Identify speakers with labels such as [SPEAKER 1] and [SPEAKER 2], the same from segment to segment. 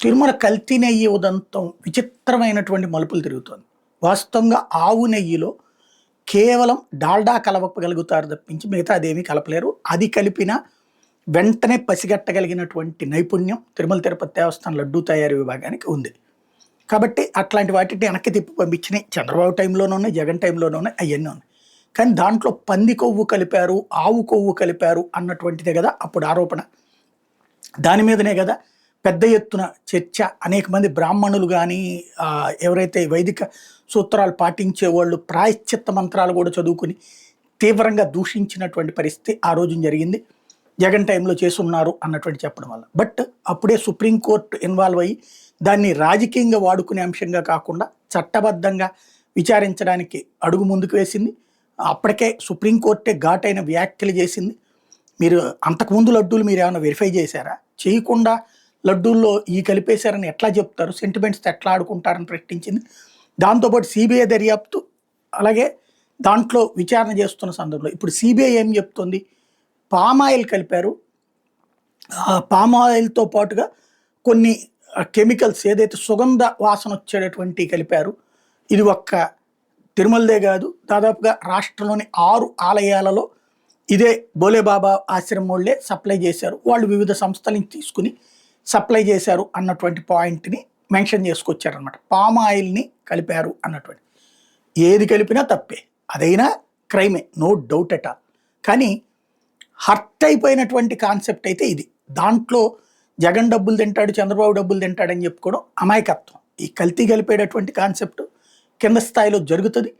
[SPEAKER 1] తిరుమల కల్తీ నెయ్యి ఉదంతం విచిత్రమైనటువంటి మలుపులు తిరుగుతోంది. వాస్తవంగా ఆవు నెయ్యిలో కేవలం డాల్డా కలపగలుగుతారు తప్పించి మిగతా అదేమీ కలపలేరు. అది కలిపిన వెంటనే పసిగట్టగలిగినటువంటి నైపుణ్యం తిరుమల తిరుపతి దేవస్థానం లడ్డూ తయారీ విభాగానికి ఉంది. కాబట్టి అట్లాంటి వాటిని వెనక్కి తిప్పి పంపించినాయి. చంద్రబాబు టైంలోనూ ఉన్నాయి, జగన్ టైంలోనూ ఉన్నాయి, అవన్నీ ఉన్నాయి. కానీ దాంట్లో పంది కొవ్వు కలిపారు, ఆవు కొవ్వు కలిపారు అన్నటువంటిదే కదా అప్పుడు ఆరోపణ. దాని మీదనే కదా పెద్ద ఎత్తున చర్చ. అనేక మంది బ్రాహ్మణులు కానీ ఎవరైతే వైదిక సూత్రాలు పాటించే వాళ్ళు ప్రాయశ్చిత్త మంత్రాలు కూడా చదువుకుని తీవ్రంగా దూషించినటువంటి పరిస్థితి ఆ రోజు జరిగింది. జగన్ టైంలో చేసున్నారు అన్నటువంటి చెప్పడం వల్ల. బట్ అప్పుడే సుప్రీంకోర్టు ఇన్వాల్వ్ అయ్యి దాన్ని రాజకీయంగా వాడుకునే అంశంగా కాకుండా చట్టబద్ధంగా విచారించడానికి అడుగు ముందుకు వేసింది. అప్పటికే సుప్రీంకోర్టే ఘాటైన వ్యాఖ్యలు చేసింది. మీరు అంతకుముందు లడ్డూలు మీరు ఏమైనా వెరిఫై చేశారా? చేయకుండా లడ్డూల్లో ఈ కలిపేశారని ఎట్లా చెప్తారు? సెంటిమెంట్స్తో ఎట్లా ఆడుకుంటారని ప్రకటించింది. దాంతోపాటు సిబిఐ దర్యాప్తు, అలాగే దాంట్లో విచారణ చేస్తున్న సందర్భంలో ఇప్పుడు సిబిఐ ఏం చెప్తుంది? పామాయిల్ కలిపారు, పామాయిల్తో పాటుగా కొన్ని కెమికల్స్ ఏదైతే సుగంధ వాసన వచ్చేటటువంటి కలిపారు. ఇది ఒక్క తిరుమలదే కాదు, దాదాపుగా రాష్ట్రంలోని 6 ఆలయాలలో ఇదే బోలేబాబా ఆశ్రమం వాళ్ళే సప్లై చేశారు. వాళ్ళు వివిధ సంస్థల నుంచి తీసుకుని సప్లై చేశారు అన్నటువంటి పాయింట్ని మెన్షన్ చేసుకొచ్చారనమాట. పామ్ ఆయిల్ని కలిపారు అన్నటువంటి. ఏది కలిపినా తప్పే, అదైనా క్రైమే, నో డౌట్ ఎట్ ఆల్. కానీ హర్ట్ అయిపోయినటువంటి కాన్సెప్ట్ అయితే ఇది. దాంట్లో జగన్ డబ్బులు తింటాడు, చంద్రబాబు డబ్బులు తింటాడని చెప్పుకోవడం అమాయకత్వం. ఈ కల్తీ కలిపేటటువంటి కాన్సెప్ట్ కింద స్థాయిలో జరుగుతుంది.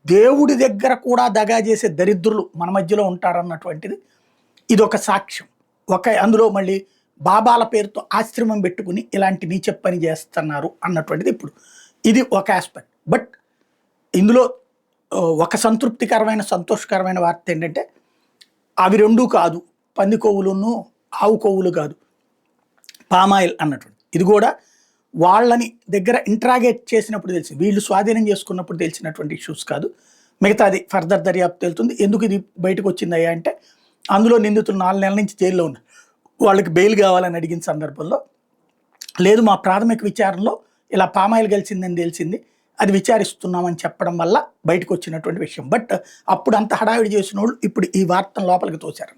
[SPEAKER 1] దేవుడి దగ్గర కూడా దగా చేసే దరిద్రులు మన మధ్యలో ఉంటారన్నటువంటిది ఇది ఒక సాక్ష్యం. అందులో మళ్ళీ బాబాల పేరుతో ఆశ్రమం పెట్టుకుని ఇలాంటి నీచ పని చేస్తున్నారు అన్నటువంటిది ఇప్పుడు ఇది ఒక ఆస్పెక్ట్. బట్ ఇందులో ఒక సంతృప్తికరమైన సంతోషకరమైన వార్త ఏంటంటే అవి రెండూ కాదు, పంది కొవ్వులను ఆవు కొవ్వులు కాదు, పామాయిల్ అన్నటువంటి. ఇది కూడా వాళ్ళని దగ్గర ఇంట్రాగేట్ చేసినప్పుడు తెలిసి, వీళ్ళు స్వాధీనం చేసుకున్నప్పుడు తెలిసినటువంటి ఇష్యూస్ కాదు. మిగతాది ఫర్దర్ దర్యాప్తు తెలుస్తుంది. ఎందుకు ఇది బయటకు వచ్చిందయ్యా అంటే అందులో నిందితులు 4 నెలల నుంచి జైల్లో ఉన్నారు. వాళ్ళకి బెయిల్ కావాలని అడిగిన సందర్భంలో లేదు, మా ప్రాథమిక విచారణలో ఇలా పామాయిల్ కలిసిందని తెలిసింది, అది విచారిస్తున్నామని చెప్పడం వల్ల బయటకు వచ్చినటువంటి విషయం. బట్ అప్పుడు అంత హడావిడి చేసిన వాళ్ళు ఇప్పుడు ఈ వార్తను లోపలికి తోశారు.